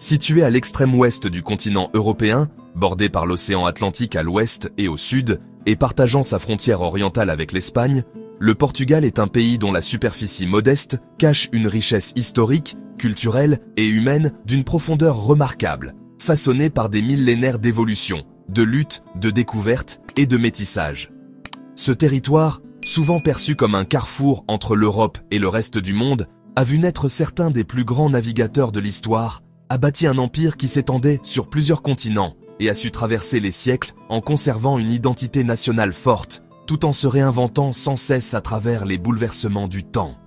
Situé à l'extrême ouest du continent européen, bordé par l'océan Atlantique à l'ouest et au sud, et partageant sa frontière orientale avec l'Espagne, le Portugal est un pays dont la superficie modeste cache une richesse historique, culturelle et humaine d'une profondeur remarquable, façonnée par des millénaires d'évolution, de lutte, de découverte et de métissage. Ce territoire, souvent perçu comme un carrefour entre l'Europe et le reste du monde, a vu naître certains des plus grands navigateurs de l'histoire, a bâti un empire qui s'étendait sur plusieurs continents et a su traverser les siècles en conservant une identité nationale forte, tout en se réinventant sans cesse à travers les bouleversements du temps.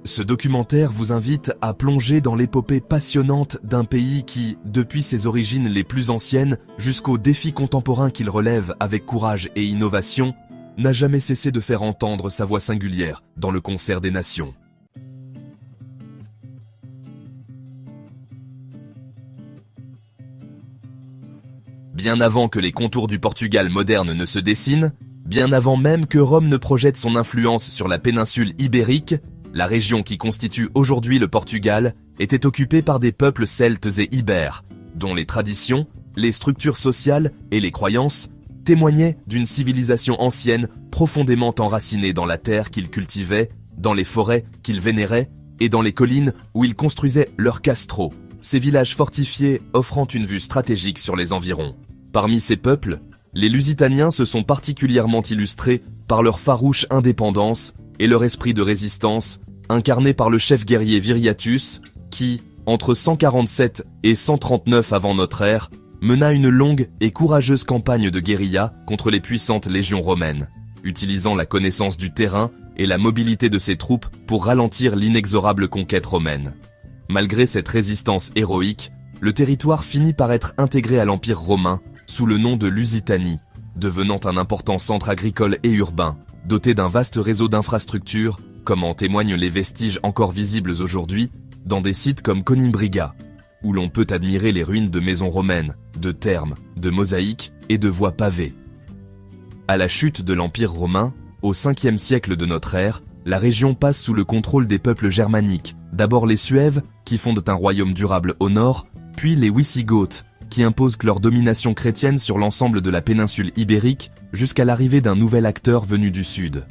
Ce documentaire vous invite à plonger dans l'épopée passionnante d'un pays qui, depuis ses origines les plus anciennes jusqu'aux défis contemporains qu'il relève avec courage et innovation, n'a jamais cessé de faire entendre sa voix singulière dans le concert des nations. Bien avant que les contours du Portugal moderne ne se dessinent, bien avant même que Rome ne projette son influence sur la péninsule ibérique, la région qui constitue aujourd'hui le Portugal était occupée par des peuples celtes et ibères, dont les traditions, les structures sociales et les croyances témoignaient d'une civilisation ancienne profondément enracinée dans la terre qu'ils cultivaient, dans les forêts qu'ils vénéraient et dans les collines où ils construisaient leurs castros, ces villages fortifiés offrant une vue stratégique sur les environs. Parmi ces peuples, les Lusitaniens se sont particulièrement illustrés par leur farouche indépendance et leur esprit de résistance, incarné par le chef guerrier Viriatus, qui, entre 147 et 139 avant notre ère, mena une longue et courageuse campagne de guérilla contre les puissantes légions romaines, utilisant la connaissance du terrain et la mobilité de ses troupes pour ralentir l'inexorable conquête romaine. Malgré cette résistance héroïque, le territoire finit par être intégré à l'Empire romain sous le nom de Lusitanie, devenant un important centre agricole et urbain, doté d'un vaste réseau d'infrastructures, comme en témoignent les vestiges encore visibles aujourd'hui dans des sites comme Conimbriga, où l'on peut admirer les ruines de maisons romaines, de thermes, de mosaïques et de voies pavées. À la chute de l'Empire romain, au 5e siècle de notre ère, la région passe sous le contrôle des peuples germaniques, d'abord les Suèves, qui fondent un royaume durable au nord, puis les Wisigoths, qui imposent leur domination chrétienne sur l'ensemble de la péninsule ibérique jusqu'à l'arrivée d'un nouvel acteur venu du sud.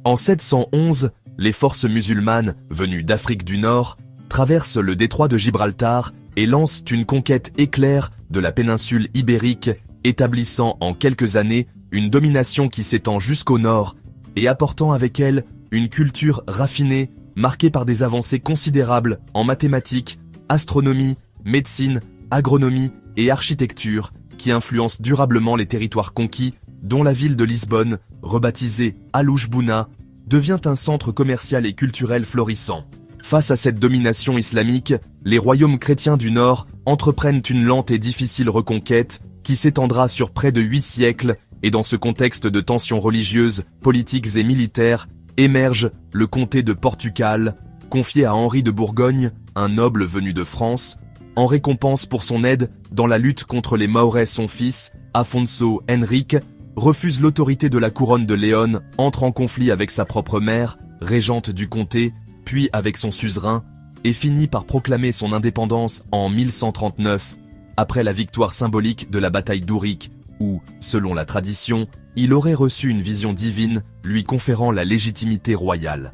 En 711, les forces musulmanes, venues d'Afrique du Nord, traversent le détroit de Gibraltar et lancent une conquête éclair de la péninsule ibérique, établissant en quelques années une domination qui s'étend jusqu'au nord et apportant avec elle une culture raffinée, marquée par des avancées considérables en mathématiques, astronomie, médecine, agronomie et architecture, qui influencent durablement les territoires conquis, dont la ville de Lisbonne, rebaptisée Al-Ujbuna, devient un centre commercial et culturel florissant. Face à cette domination islamique, les royaumes chrétiens du Nord entreprennent une lente et difficile reconquête qui s'étendra sur près de 8 siècles, et dans ce contexte de tensions religieuses, politiques et militaires, émerge le comté de Portugal, confié à Henri de Bourgogne, un noble venu de France, en récompense pour son aide dans la lutte contre les Mahorais. Son fils, Afonso Henrique, refuse l'autorité de la couronne de Léon, entre en conflit avec sa propre mère, régente du comté, puis avec son suzerain, et finit par proclamer son indépendance en 1139, après la victoire symbolique de la bataille d'Ourique, où, selon la tradition, il aurait reçu une vision divine lui conférant la légitimité royale.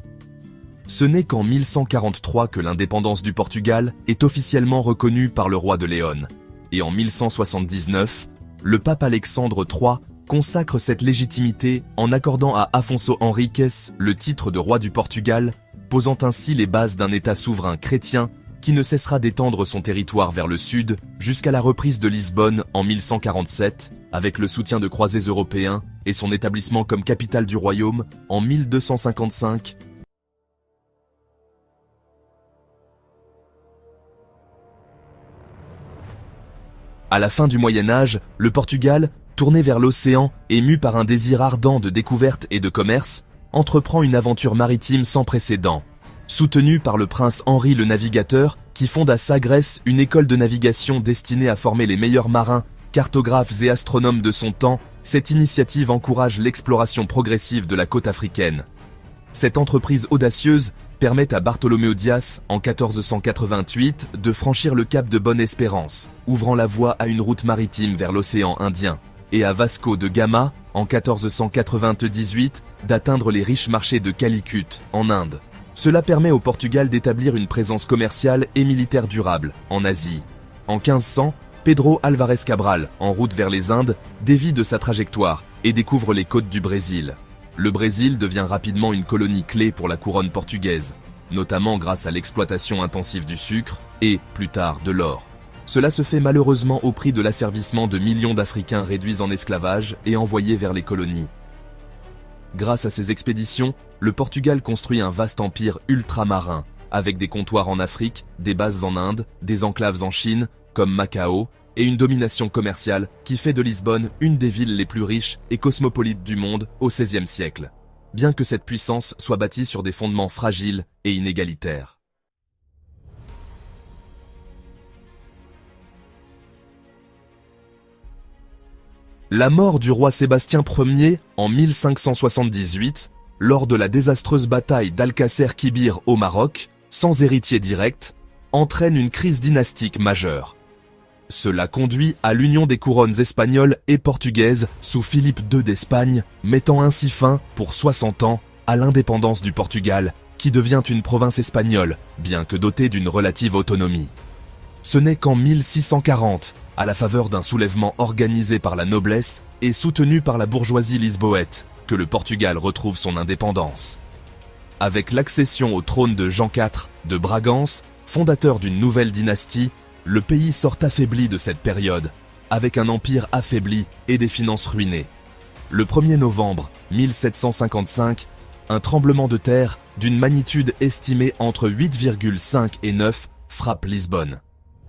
Ce n'est qu'en 1143 que l'indépendance du Portugal est officiellement reconnue par le roi de Léon, et en 1179, le pape Alexandre III consacre cette légitimité en accordant à Afonso Henriques le titre de roi du Portugal, posant ainsi les bases d'un État souverain chrétien qui ne cessera d'étendre son territoire vers le sud jusqu'à la reprise de Lisbonne en 1147, avec le soutien de croisés européens et son établissement comme capitale du royaume en 1255. À la fin du Moyen-Âge, le Portugal, tourné vers l'océan et mu par un désir ardent de découverte et de commerce, entreprend une aventure maritime sans précédent. Soutenu par le prince Henri le Navigateur, qui fonde à Sagres une école de navigation destinée à former les meilleurs marins, cartographes et astronomes de son temps, cette initiative encourage l'exploration progressive de la côte africaine, Cette entreprise audacieuse permet à Bartolomeu Dias, en 1488, de franchir le cap de Bonne-Espérance, ouvrant la voie à une route maritime vers l'océan Indien, et à Vasco de Gama, en 1498, d'atteindre les riches marchés de Calicut, en Inde. Cela permet au Portugal d'établir une présence commerciale et militaire durable en Asie. En 1500, Pedro Álvares Cabral, en route vers les Indes, dévie de sa trajectoire et découvre les côtes du Brésil. Le Brésil devient rapidement une colonie clé pour la couronne portugaise, notamment grâce à l'exploitation intensive du sucre et, plus tard, de l'or. Cela se fait malheureusement au prix de l'asservissement de millions d'Africains réduits en esclavage et envoyés vers les colonies. Grâce à ces expéditions, le Portugal construit un vaste empire ultramarin, avec des comptoirs en Afrique, des bases en Inde, des enclaves en Chine, comme Macao, et une domination commerciale qui fait de Lisbonne une des villes les plus riches et cosmopolites du monde au XVIe siècle, bien que cette puissance soit bâtie sur des fondements fragiles et inégalitaires. La mort du roi Sébastien Ier en 1578, lors de la désastreuse bataille d'Alcácer Quibir au Maroc, sans héritier direct, entraîne une crise dynastique majeure. Cela conduit à l'union des couronnes espagnoles et portugaises sous Philippe II d'Espagne, mettant ainsi fin, pour 60 ans, à l'indépendance du Portugal, qui devient une province espagnole, bien que dotée d'une relative autonomie. Ce n'est qu'en 1640, à la faveur d'un soulèvement organisé par la noblesse et soutenu par la bourgeoisie lisboète, que le Portugal retrouve son indépendance. Avec l'accession au trône de Jean IV de Bragance, fondateur d'une nouvelle dynastie, le pays sort affaibli de cette période, avec un empire affaibli et des finances ruinées. Le 1er novembre 1755, un tremblement de terre d'une magnitude estimée entre 8,5 et 9 frappe Lisbonne.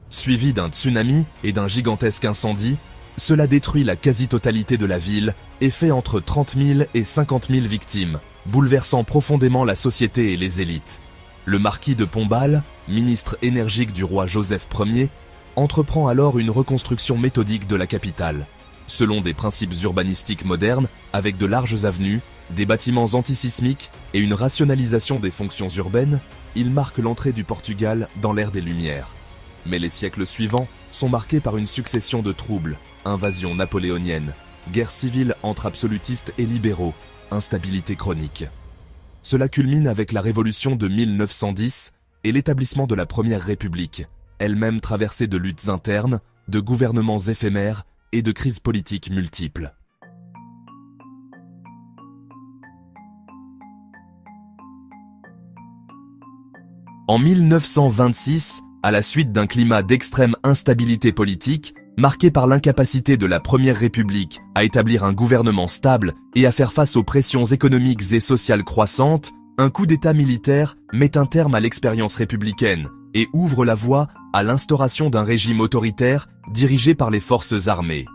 Suivi d'un tsunami et d'un gigantesque incendie, cela détruit la quasi-totalité de la ville et fait entre 30 000 et 50 000 victimes, bouleversant profondément la société et les élites. Le marquis de Pombal, ministre énergique du roi Joseph Ier, entreprend alors une reconstruction méthodique de la capitale, selon des principes urbanistiques modernes avec de larges avenues, des bâtiments antisismiques et une rationalisation des fonctions urbaines. Il marque l'entrée du Portugal dans l'ère des Lumières. Mais les siècles suivants sont marqués par une succession de troubles, invasions napoléoniennes, guerre civile entre absolutistes et libéraux, instabilité chronique. Cela culmine avec la Révolution de 1910 et l'établissement de la Première République, elle-même traversée de luttes internes, de gouvernements éphémères et de crises politiques multiples. En 1926, à la suite d'un climat d'extrême instabilité politique, marqué par l'incapacité de la Première République à établir un gouvernement stable et à faire face aux pressions économiques et sociales croissantes, un coup d'État militaire met un terme à l'expérience républicaine et ouvre la voie à l'instauration d'un régime autoritaire dirigé par les forces armées.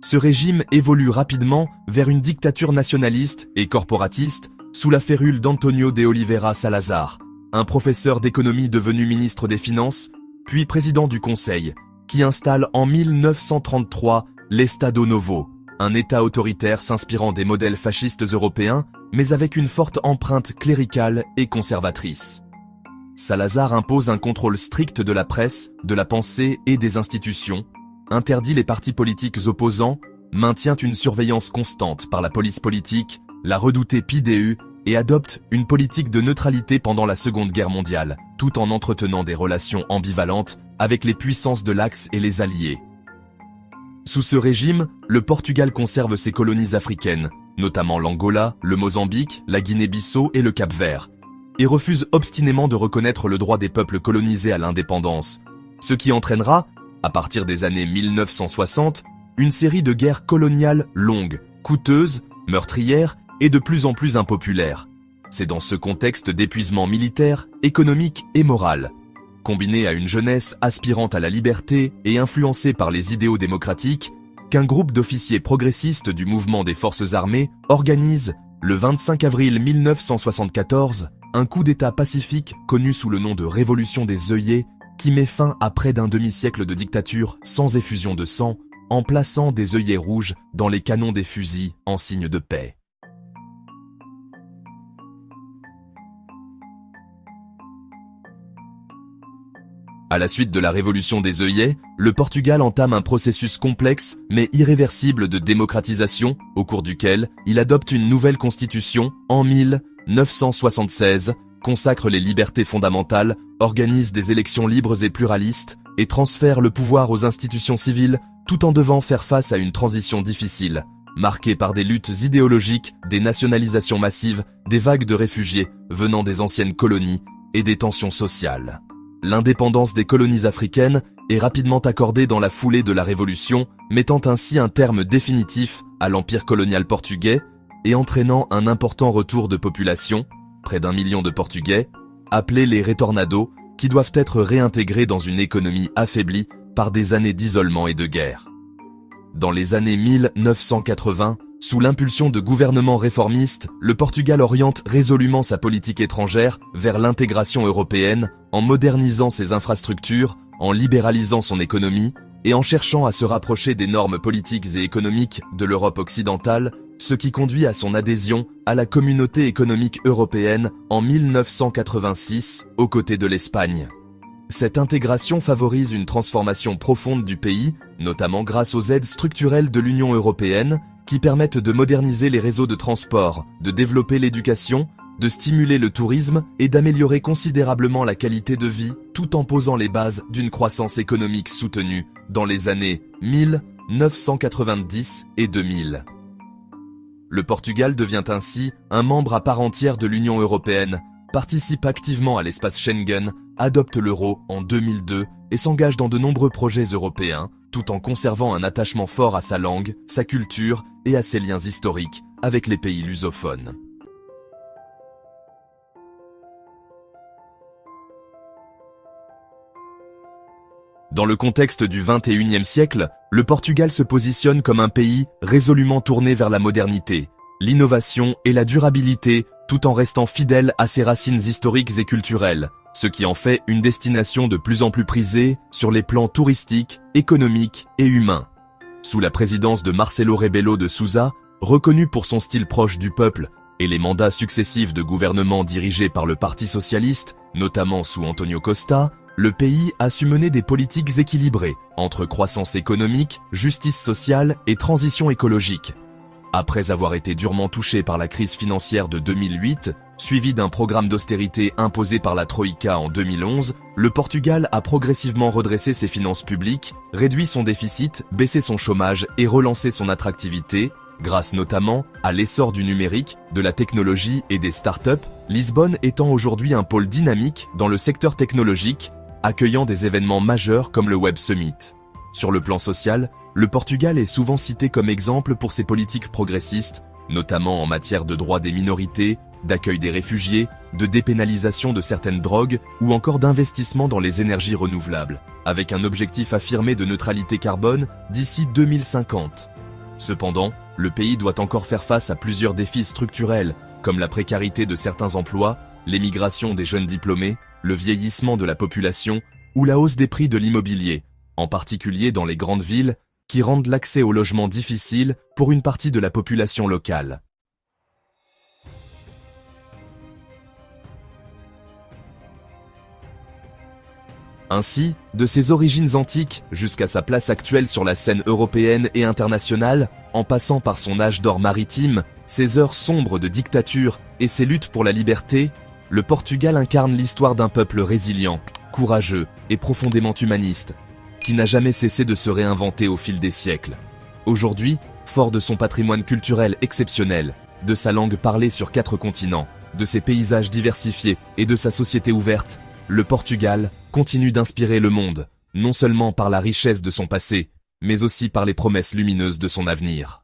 Ce régime évolue rapidement vers une dictature nationaliste et corporatiste sous la férule d'Antonio de Oliveira Salazar, un professeur d'économie devenu ministre des Finances, puis président du Conseil, qui installe en 1933 l'Estado Novo, un État autoritaire s'inspirant des modèles fascistes européens, mais avec une forte empreinte cléricale et conservatrice. Salazar impose un contrôle strict de la presse, de la pensée et des institutions, interdit les partis politiques opposants, maintient une surveillance constante par la police politique, la redoutée PIDE, et adopte une politique de neutralité pendant la Seconde Guerre mondiale, tout en entretenant des relations ambivalentes avec les puissances de l'Axe et les Alliés. Sous ce régime, le Portugal conserve ses colonies africaines, notamment l'Angola, le Mozambique, la Guinée-Bissau et le Cap-Vert, et refuse obstinément de reconnaître le droit des peuples colonisés à l'indépendance, ce qui entraînera, à partir des années 1960, une série de guerres coloniales longues, coûteuses, meurtrières et de plus en plus impopulaires. C'est dans ce contexte d'épuisement militaire, économique et moral, combiné à une jeunesse aspirant à la liberté et influencée par les idéaux démocratiques, qu'un groupe d'officiers progressistes du mouvement des forces armées organise, le 25 avril 1974, un coup d'État pacifique connu sous le nom de Révolution des œillets, qui met fin à près d'un demi-siècle de dictature sans effusion de sang, en plaçant des œillets rouges dans les canons des fusils en signe de paix. À la suite de la révolution des œillets, le Portugal entame un processus complexe mais irréversible de démocratisation, au cours duquel il adopte une nouvelle constitution en 1976, consacre les libertés fondamentales, organise des élections libres et pluralistes et transfère le pouvoir aux institutions civiles tout en devant faire face à une transition difficile, marquée par des luttes idéologiques, des nationalisations massives, des vagues de réfugiés venant des anciennes colonies et des tensions sociales. L'indépendance des colonies africaines est rapidement accordée dans la foulée de la Révolution, mettant ainsi un terme définitif à l'empire colonial portugais et entraînant un important retour de population, près d'1 million de Portugais, appelés les retornados, qui doivent être réintégrés dans une économie affaiblie par des années d'isolement et de guerre. Dans les années 1980, sous l'impulsion de gouvernements réformistes, le Portugal oriente résolument sa politique étrangère vers l'intégration européenne en modernisant ses infrastructures, en libéralisant son économie et en cherchant à se rapprocher des normes politiques et économiques de l'Europe occidentale, ce qui conduit à son adhésion à la Communauté économique européenne en 1986, aux côtés de l'Espagne. Cette intégration favorise une transformation profonde du pays, notamment grâce aux aides structurelles de l'Union européenne, qui permettent de moderniser les réseaux de transport, de développer l'éducation, de stimuler le tourisme et d'améliorer considérablement la qualité de vie, tout en posant les bases d'une croissance économique soutenue dans les années 1990 et 2000. Le Portugal devient ainsi un membre à part entière de l'Union européenne, participe activement à l'espace Schengen, adopte l'euro en 2002 et s'engage dans de nombreux projets européens, tout en conservant un attachement fort à sa langue, sa culture et à ses liens historiques avec les pays lusophones. Dans le contexte du XXIe siècle, le Portugal se positionne comme un pays résolument tourné vers la modernité, l'innovation et la durabilité, tout en restant fidèle à ses racines historiques et culturelles, ce qui en fait une destination de plus en plus prisée sur les plans touristiques, économiques et humains. Sous la présidence de Marcelo Rebelo de Sousa, reconnu pour son style proche du peuple et les mandats successifs de gouvernements dirigés par le Parti socialiste, notamment sous Antonio Costa, le pays a su mener des politiques équilibrées entre croissance économique, justice sociale et transition écologique. Après avoir été durement touché par la crise financière de 2008, suivi d'un programme d'austérité imposé par la Troïka en 2011, le Portugal a progressivement redressé ses finances publiques, réduit son déficit, baissé son chômage et relancé son attractivité, grâce notamment à l'essor du numérique, de la technologie et des startups, Lisbonne étant aujourd'hui un pôle dynamique dans le secteur technologique, accueillant des événements majeurs comme le Web Summit. Sur le plan social, le Portugal est souvent cité comme exemple pour ses politiques progressistes, notamment en matière de droits des minorités, d'accueil des réfugiés, de dépénalisation de certaines drogues ou encore d'investissement dans les énergies renouvelables, avec un objectif affirmé de neutralité carbone d'ici 2050. Cependant, le pays doit encore faire face à plusieurs défis structurels, comme la précarité de certains emplois, l'émigration des jeunes diplômés, le vieillissement de la population ou la hausse des prix de l'immobilier, en particulier dans les grandes villes, qui rendent l'accès au logement difficile pour une partie de la population locale. Ainsi, de ses origines antiques jusqu'à sa place actuelle sur la scène européenne et internationale, en passant par son âge d'or maritime, ses heures sombres de dictature et ses luttes pour la liberté, le Portugal incarne l'histoire d'un peuple résilient, courageux et profondément humaniste, qui n'a jamais cessé de se réinventer au fil des siècles. Aujourd'hui, fort de son patrimoine culturel exceptionnel, de sa langue parlée sur 4 continents, de ses paysages diversifiés et de sa société ouverte, le Portugal continue d'inspirer le monde, non seulement par la richesse de son passé, mais aussi par les promesses lumineuses de son avenir.